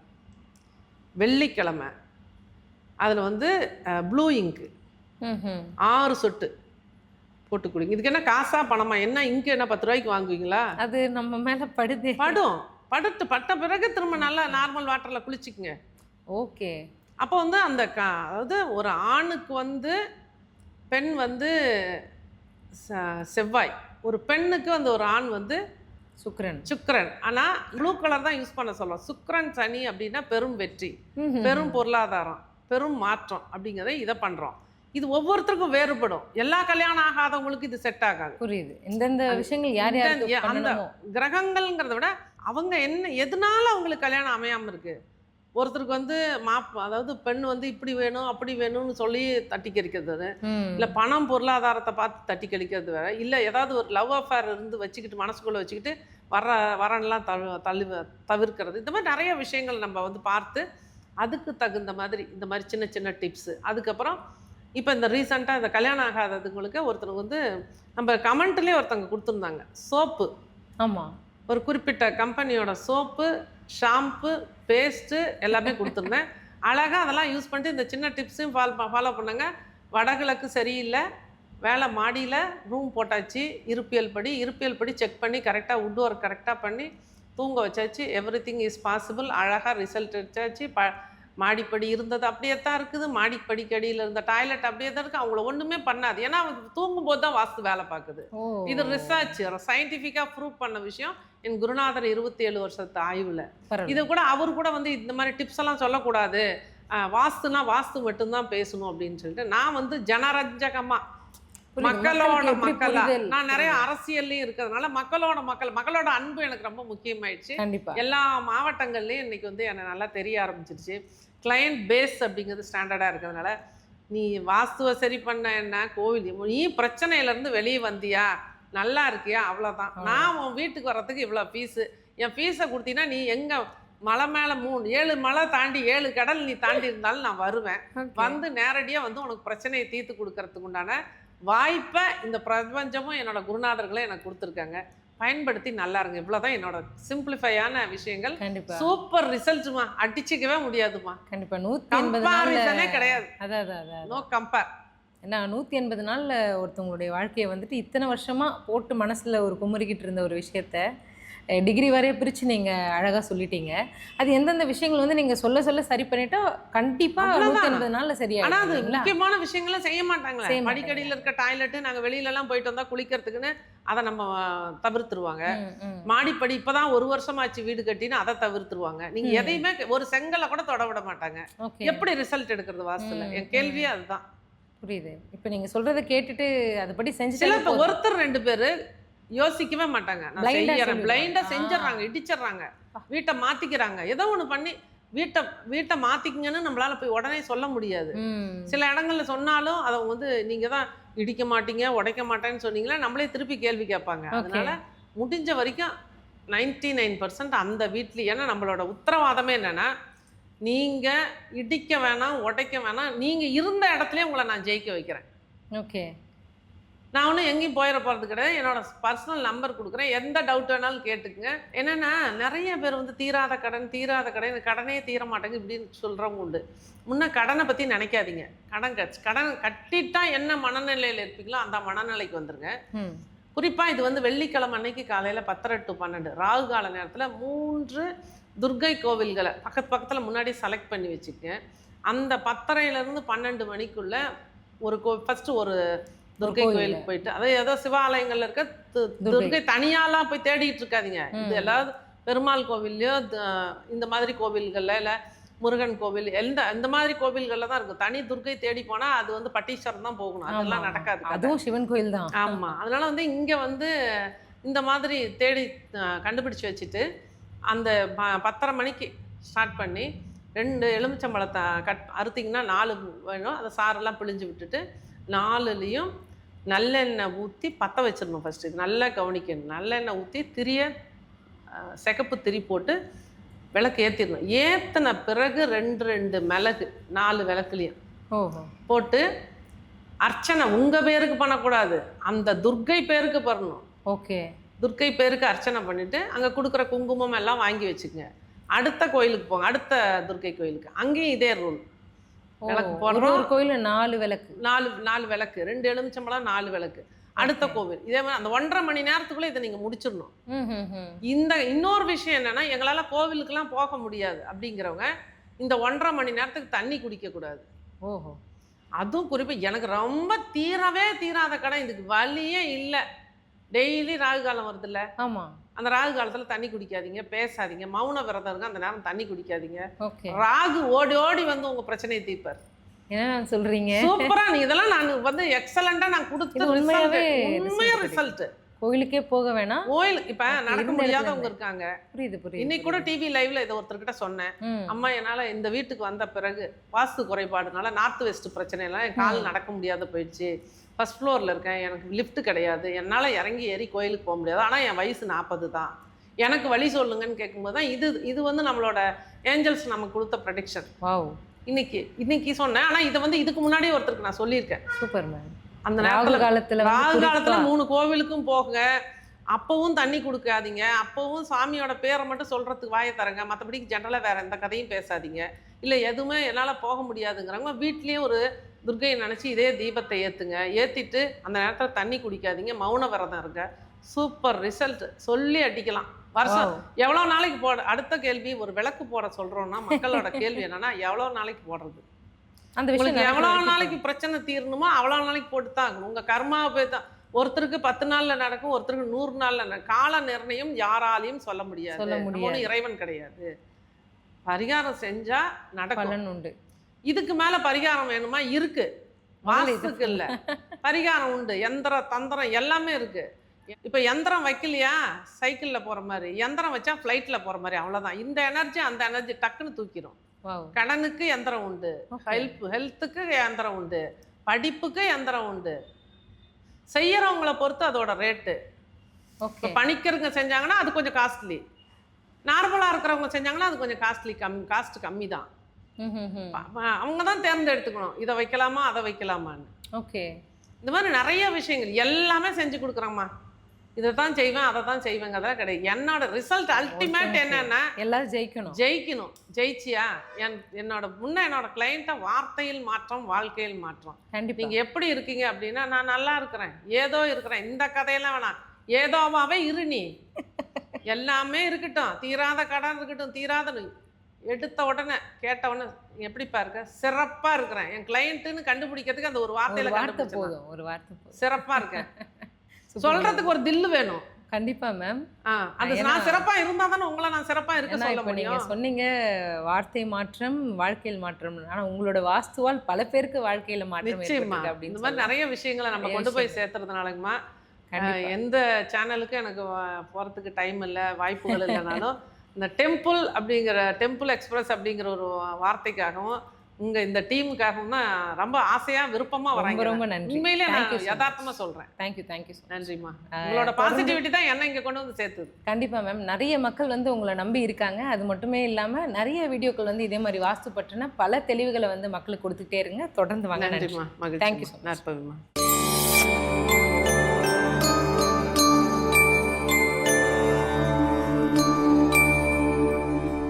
வெள்ளிக்கிழமை அதில் வந்து ப்ளூ இங்க்கு 6 சொட்டு போட்டு குடிங்க. இதுக்கு என்ன காசா பணமா, என்ன இங்கு என்ன 10 ரூபாய்க்கு வாங்குவீங்களா? அது நம்ம மேலே பட்ட பிறகு திரும்ப நல்லா நார்மல் வாட்டரில் குளிச்சுக்குங்க. ஓகே. அப்போ வந்து அதாவது ஒரு ஆணுக்கு வந்து பெண் வந்து செவ்வாய், ஒரு பெண்ணுக்கு வந்து ஒரு ஆண் வந்து சுக்கிரன். ஆனால் ப்ளூ கலர் தான் யூஸ் பண்ண சொல்லுவோம். சுக்கிரன் சனி அப்படின்னா பெரும் வெற்றி, பெரும் பொருளாதாரம், பெரும் மாற்றம் அப்படிங்கிறத இதை பண்ணுறோம். இது ஒவ்வொருத்தருக்கும் வேறுபடும். எல்லா கல்யாணம் ஆகாதவங்களுக்கு இது செட் ஆகாது. புரியுது. இந்தந்த விஷயங்கள் அந்த கிரகங்கள்ங்கிறத விட அவங்க எதனால அவங்களுக்கு கல்யாணம் அமையாமல் இருக்கு. ஒருத்தருக்கு வந்து அதாவது பெண் வந்து இப்படி வேணும் அப்படி வேணும்னு சொல்லி தட்டி கழிக்கிறது, இல்லை பணம் பொருளாதாரத்தை பார்த்து தட்டி கழிக்கிறது வேற, இல்லை ஏதாவது ஒரு லவ் அஃபேர் இருந்து வச்சுக்கிட்டு மனசுக்குள்ளே வச்சுக்கிட்டு வரன்லாம் தவிர்க்கிறது. இந்த மாதிரி நிறைய விஷயங்கள் நம்ம வந்து பார்த்து அதுக்கு தகுந்த மாதிரி இந்த மாதிரி சின்ன சின்ன டிப்ஸு. அதுக்கப்புறம் இப்போ இந்த ரீசெண்டாக இந்த கல்யாணம் ஆகாததுங்களுக்கு ஒருத்தருக்கு வந்து நம்ம கமெண்ட்லேயே ஒருத்தவங்க கொடுத்துருந்தாங்க, சோப்பு. ஆமாம், ஒரு குறிப்பிட்ட கம்பெனியோட சோப்பு, ஷாம்பு, பேஸ்ட்டு எல்லாமே கொடுத்துருந்தேன். அழகாக அதெல்லாம் யூஸ் பண்ணிட்டு இந்த சின்ன டிப்ஸையும் ஃபாலோ பண்ணாங்க. வடகிழக்கு சரியில்லை, வேலை மாடியில் ரூம் போட்டாச்சு, இருப்பியல் படி செக் பண்ணி கரெக்டாக வுட் ஒர்க் கரெக்டாக பண்ணி தூங்க வச்சாச்சு. Every thing is possible. அழகாக ரிசல்ட் வச்சாச்சு. மாடிப்படி இருந்தது அப்படியே தான் இருக்குது, மாடிப்படிக்கடியில் இருந்த டாய்லெட் அப்படியே தான் இருக்குது. அவங்கள ஒன்றுமே பண்ணாது. ஏன்னா அவங்க தூங்கும்போது தான் வாஸ்து வேலை பார்க்குது. ஓ! இது ரிசர்ச் சயின்டிஃபிக்காக ப்ரூவ் பண்ண விஷயம் என் குருநாதர் 27 வருஷத்து ஆய்வில். பரவால்ல. இது கூட அவர் கூட வந்து இந்த மாதிரி டிப்ஸ் எல்லாம் சொல்லக்கூடாது, வாஸ்துனா வாஸ்து மட்டும்தான் பேசணும் அப்படின்னு சொல்லிட்டு நான் வந்து ஜனரஞ்சகமாக மக்களோட மக்களா நான் நிறைய அரசியல்லையும் இருக்கிறதுனால மக்களோட அன்பு எனக்கு ரொம்ப முக்கியமாயிடுச்சு. கண்டிப்பா. எல்லா மாவட்டங்கள்லையும் இன்னைக்கு வந்து எனக்கு நல்லா தெரிய ஆரம்பிச்சிருச்சு. கிளையண்ட் பேஸ் அப்படிங்கிறது ஸ்டாண்டர்டாக இருக்கிறதுனால நீ வாஸ்துவை சரி பண்ண என்ன கோவில் நீ பிரச்சனையிலேருந்து வெளியே வந்தியா நல்லா இருக்கியா அவ்வளோதான். நான் உன் வீட்டுக்கு வர்றதுக்கு இவ்வளோ ஃபீஸு, என் ஃபீஸை கொடுத்தீங்கன்னா நீ எங்கே மலை மேலே 7 மலை தாண்டி 7 கடல் நீ தாண்டி இருந்தாலும் நான் வருவேன். வந்து நேரடியாக வந்து உனக்கு பிரச்சனையை தீர்த்து கொடுக்கறதுக்கு உண்டான வாய்ப்பை இந்த பிரபஞ்சமும் என்னோட குருநாதர்களும் எனக்கு கொடுத்துருக்காங்க. பயன்படுத்தி நல்லா இருங்க. இவ்வளோதான் என்னோட சிம்பிளிஃபையான விஷயங்கள். கண்டிப்பா. சூப்பர் ரிசல்ட்மா, அடிச்சுக்கவே முடியாதுமா. கண்டிப்பா 180 நாள்ல கிடையாது. அதான் நோ கம்பேர். ஏன்னா 180 நாள்ல ஒருத்தவங்களுடைய வாழ்க்கையை வந்துட்டு இத்தனை வருஷமா போட்டு மனசுல ஒரு குமுறிக்கிட்டு இருந்த ஒரு விஷயத்த டிகிரி வரைய பிரித்து நீங்கள் அழகாக சொல்லிட்டீங்க. அது எந்தெந்த விஷயங்கள் வந்து நீங்கள் சொல்ல சரி பண்ணிட்டா கண்டிப்பாக 180 நாளில் சரியாக. ஆனால் அது முக்கியமான விஷயங்கள்லாம் செய்ய மாட்டாங்களே. மடிக்கடியில் இருக்க டாய்லெட்டு நாங்கள் வெளியிலலாம் போயிட்டு வந்தால் குளிக்கிறதுக்குன்னு அதை நம்ம தவிர்த்துருவாங்க. மாடிப்படி இப்போ தான் 1 வருஷமாச்சு வீடு கட்டின்னு அதை தவிர்த்துருவாங்க. நீங்கள் எதையுமே ஒரு செங்கலை கூட தொட விட மாட்டாங்க. எப்படி ரிசல்ட் எடுக்கிறது வாஸ்துல? என் கேள்வியே அதுதான். புரியுது. இப்போ நீங்கள் சொல்கிறத கேட்டுட்டு அதுபடி செஞ்சு இப்போ ஒருத்தர் 2 பேர் யோசிக்கவே மாட்டாங்க. நான் செய்யறேன் பிளைண்டா செஞ்சிடறாங்க, இடிச்சிடறாங்க, வீட்டை மாத்திக்கிறாங்க. ஏதோ ஒண்ணு பண்ணி வீட்டை மாத்திக்கங்கன்னு நம்மளால போய் உடனே சொல்ல முடியாது. சில இடங்கள்ல சொன்னாலும் அதை வந்து நீங்க தான் இடிக்க மாட்டீங்க உடைக்க மாட்டேன்னு சொன்னீங்களா நம்மளே திருப்பி கேள்வி கேட்பாங்க. அதனால முடிஞ்ச வரைக்கும் 99% அந்த வீட்ல. ஏன்னா நம்மளோட உத்தரவாதமே என்னன்னா நீங்க இடிக்க வேணாம் உடைக்க வேணாம், நீங்க இருந்த இடத்துலயே உங்களை நான் ஜெயிக்க வைக்கிறேன். ஓகே. நான் ஒன்றும் எங்கேயும் போயிட போகிறது கிடையாது. என்னோட பர்சனல் நம்பர் கொடுக்குறேன், எந்த டவுட் வேணாலும் கேட்டுக்குங்க. என்னென்னா நிறைய பேர் வந்து தீராத கடன் கடனே தீர மாட்டேங்குது இப்படின்னு சொல்கிறவங்க உண்டு. முன்ன கடனை பற்றி நினைக்காதீங்க. கடன் கட்டிட்டா என்ன மனநிலையில் இருப்பீங்களோ அந்த மனநிலைக்கு வந்துருங்க. குறிப்பாக இது வந்து வெள்ளிக்கிழமை அன்னைக்கு காலையில் 10:30 to 12 ராகு கால நேரத்தில் 3 துர்கை கோவில்களை பக்கத்தில் முன்னாடி செலக்ட் பண்ணி வச்சுக்கங்க. அந்த 10:30 to 12 மணிக்குள்ளே ஃபஸ்ட்டு ஒரு துர்கை கோயிலுக்கு போயிட்டு, அதாவது ஏதோ சிவாலயங்கள்ல இருக்க துர்கை தனியாலாம் போய் தேடிட்டு இருக்காதீங்க. இது எல்லாரும் பெருமாள் கோவில்லையோ இந்த மாதிரி கோவில்கள்ல இல்லை முருகன் கோவில் இந்த மாதிரி கோவில்கள்ல தான் இருக்கும். தனி துர்கை தேடி போனா அது வந்து பட்டீஸ்வரம் தான் போகணும். அதெல்லாம் நடக்காது. அதுவும் சிவன் கோயில் தான். ஆமா. அதனால வந்து இங்க வந்து இந்த மாதிரி தேடி கண்டுபிடிச்சு வச்சுட்டு அந்த 10:30 மணிக்கு ஸ்டார்ட் பண்ணி 2 எலுமிச்சம்பழத்தை அறுத்திங்கன்னா 4 வேணும். அதை சாரெல்லாம் பிழிஞ்சு விட்டுட்டு 4லையும் நல்லெண்ணெய் ஊற்றி பற்ற வச்சிடணும். ஃபஸ்ட்டு இது நல்லா கவனிக்கணும். நல்லெண்ணெய் ஊற்றி சிகப்பு திரி போட்டு விளக்கு ஏற்றிடணும். ஏற்றின பிறகு 2 மிளகு 4 விளக்குலையும் போட்டு அர்ச்சனை உங்கள் பேருக்கு பண்ணக்கூடாது, அந்த துர்கை பேருக்கு பண்ணணும். ஓகே. துர்கை பேருக்கு அர்ச்சனை பண்ணிவிட்டு அங்கே கொடுக்குற குங்குமம் எல்லாம் வாங்கி வச்சுக்கோங்க. அடுத்த கோயிலுக்கு போங்க, அடுத்த துர்கை கோயிலுக்கு. அங்கேயும் இதே ரூல். விளக்கு போடுறோம். ஒரு கோயில் 4 விளக்கு 4 விளக்கு 2 எலுமிச்சம்பழம் 4 விளக்கு. அடுத்த கோவில் இதே மாதிரி அந்த 1.5 மணி நேரத்துக்குள்ள இதை நீங்க முடிச்சிடணும். இந்த இன்னொரு விஷயம் என்னன்னா எங்களால கோவிலுக்கெல்லாம் போக முடியாது அப்படிங்கிறவங்க இந்த 1.5 மணி நேரத்துக்கு தண்ணி குடிக்க கூடாது. ஓஹோ. அதுவும் குறிப்பாக எனக்கு ரொம்ப தீராத கடன், இதுக்கு வழியே இல்லை. டெய்லி ராகு காலம் வருது இல்லை? ஆமா. அந்த ராகு காலத்துல தண்ணி குடிக்காதீங்க, பேசாதீங்க, மௌன விரதம் இருங்க. அந்த நேரம் தண்ணி குடிக்காதீங்க. ராகு ஓடி வந்து உங்க பிரச்சனையை தீர்ப்பார். என்ன சொல்றீங்க? சூப்பரா. நீ இதெல்லாம் நான் வந்து எக்ஸலண்டா நான் கொடுத்த உண்மையா ரிசல்ட். கோயிலுக்கே போக வேணாம். கோயிலுக்கு இப்ப நடக்க முடியாதவங்க இருக்காங்க. புரியுது. இன்னைக்கு கூட டிவி லைவ்ல இதை ஒருத்தர்கிட்ட சொன்னேன். அம்மா என்னால இந்த வீட்டுக்கு வந்த பிறகு வாஸ்து குறைபாடுனால நார்த் வெஸ்ட் பிரச்சனை எல்லாம் என் கால் நடக்க முடியாத போயிடுச்சு. ஃபர்ஸ்ட் ஃப்ளோரில் இருக்கேன், எனக்கு லிஃப்ட் கிடையாது, என்னால் இறங்கி ஏறி கோயிலுக்கு போக முடியாது, ஆனால் என் வயசு 40 தான், எனக்கு வழி சொல்லுங்கன்னு கேட்கும்போது தான் இது வந்து நம்மளோட ஏஞ்சல்ஸ் நமக்கு கொடுத்த ப்ரெடிக்ஷன். வாவ். இன்னைக்கு சொன்னேன். ஆனால் இதை வந்து இதுக்கு முன்னாடியே ஒருத்தருக்கு நான் சொல்லியிருக்கேன். Super ma'am. அந்த ராகு காலத்தில் 3 கோவிலுக்கும் போக, அப்பவும் தண்ணி கொடுக்காதீங்க, அப்பவும் சாமியோட பேரை மட்டும் சொல்கிறதுக்கு வாயை தரங்க, மற்றபடி ஜென்ரலாக வேறு எந்த கதையும் பேசாதீங்க. இல்லை எதுவுமே என்னால் போக முடியாதுங்கிறவங்க வீட்லேயும் ஒரு துர்கையை நினச்சி இதே தீபத்தை ஏற்றுங்க. ஏற்றிட்டு அந்த நேரத்தில் தண்ணி குடிக்காதீங்க, மௌன விரதம் இருங்க. சூப்பர் ரிசல்ட் சொல்லி அடிக்கலாம். வருஷம் எவ்வளோ நாளைக்கு போட. அடுத்த கேள்வி, ஒரு விளக்கு போட சொல்றோம்னா மக்களோட கேள்வி என்னன்னா எவ்வளோ நாளைக்கு போடுறது? அந்த விஷயம் எவ்வளோ நாளைக்கு பிரச்சனை தீரணுமோ அவ்வளோ நாளைக்கு போட்டு தான் ஆகணும். உங்க கர்மாவை போய் தான். ஒருத்தருக்கு 10 நாள்ல நடக்கும், ஒருத்தருக்கு 100 நாள்ல நடக்கும். கால நிர்ணயம் யாராலையும் சொல்ல முடியாது. இறைவன் கிடையாது. பரிகாரம் செஞ்சா நடக்கும், பலன் உண்டு. இதுக்கு மேல பரிகாரம் வேணுமா? இருக்கு. வாஸ்துக்கு இல்ல, பரிகாரம் உண்டு. யந்திர தந்திரம் எல்லாமே இருக்கு. இப்ப யந்திரம் வைக்கலையா, சைக்கிள்ல போற மாதிரி, யந்திரம் வச்சா ஃப்ளைட்ல போற மாதிரி, அவ்வளவுதான். இந்த எனர்ஜி அந்த எனர்ஜி டக்குன்னு தூக்கிடும். கடனுக்கு யந்திரம் உண்டு, ஹெல்த்துக்கு யந்திரம் உண்டு, படிப்புக்கு யந்திரம் உண்டு. செய்யறவங்கள பொறுத்து அதோட ரேட்டு. இப்போ பணிக்கிறவங்க செஞ்சாங்கன்னா அது கொஞ்சம் காஸ்ட்லி, நார்மலாக இருக்கிறவங்க செஞ்சாங்கன்னா அது கொஞ்சம் காஸ்ட் கம்மி தான். அவங்க தான் தேர்ந்தெடுத்துக்கணும், இதை வைக்கலாமா அதை வைக்கலாமான்னு. ஓகே, இந்த மாதிரி நிறைய விஷயங்கள் எல்லாமே செஞ்சு கொடுக்குறோம்மா. இதை தான் செய்வேன் அதை தான் செய்வேங்க, அதெல்லாம் கிடையாது. என்னோட ரிசல்ட் அல்டிமேட் என்னன்னா எல்லாரும் ஜெயிக்கணும். ஜெயிச்சியா என்னோட கிளைண்ட்டை வார்த்தையில் மாற்றம், வாழ்க்கையில் மாற்றம். நீங்க எப்படி இருக்கீங்க அப்படின்னா, நான் நல்லா இருக்கிறேன், ஏதோ இருக்கிறேன், இந்த கதையெல்லாம் வேணாம், ஏதோவாவே இரு நீ. எல்லாமே இருக்கட்டும், தீராத கடன் இருக்கட்டும், தீராத எடுத்த உடனே கேட்ட உடனே எப்படிப்பா இருக்க, சிறப்பா இருக்கிறேன். என் கிளைண்ட்டுன்னு கண்டுபிடிக்கிறதுக்கு அந்த ஒரு வார்த்தையில போதும், ஒரு வார்த்தை சிறப்பா இருக்கேன் சொல்றதுக்கு ஒரு தில்லு வேணும். கண்டிப்பா மேம். அது நான் சிறப்பா இருந்தா தானே உங்களை நான் சிறப்பா இருக்க சொல்ல முடியும். நீங்க சொன்னீங்க வார்த்தை மாற்றம் வாழ்க்கையில் மாற்றம், ஆனா உங்களோட வாஸ்துவால் பல பேருக்கு வாழ்க்கையில மாற்றம் ஏற்பட்டிருக்கு அப்படின்னு இந்த மாதிரி நிறைய விஷயங்களை நம்ம கொண்டு போய் சேர்த்துறதுனாலங்கம்மா. எந்த சேனலுக்கு எனக்கு போறதுக்கு டைம் இல்லை, வாய்ப்புகள் இல்லைனாலும் இந்த டெம்பிள் எக்ஸ்பிரஸ் அப்படிங்கிற ஒரு வார்த்தைக்காகவும் இந்த டீமுக்காகவும் தான் ரொம்ப ஆசையா விருப்பமா வராங்க. ரொம்ப நன்றி. உண்மையிலே நான் யதார்த்தமா சொல்றேன். தேங்க்யூ. நன்றிம்மா. உங்களோட பாசிட்டிவிட்டி தான் என்ன இங்க கொண்டு வந்து சேர்த்துது. கண்டிப்பா மேம். நிறைய மக்கள் உங்களை நம்பி இருக்காங்க. அது மட்டுமே இல்லாம நிறைய வீடியோக்கள் இதே மாதிரி வாஸ்து பற்றின பல தெளிவுகளை மக்களுக்கு கொடுத்துட்டே இருங்க. தொடர்ந்து வாங்க. நன்றிம்மா. தேங்க்யூ. நற்பவிமா.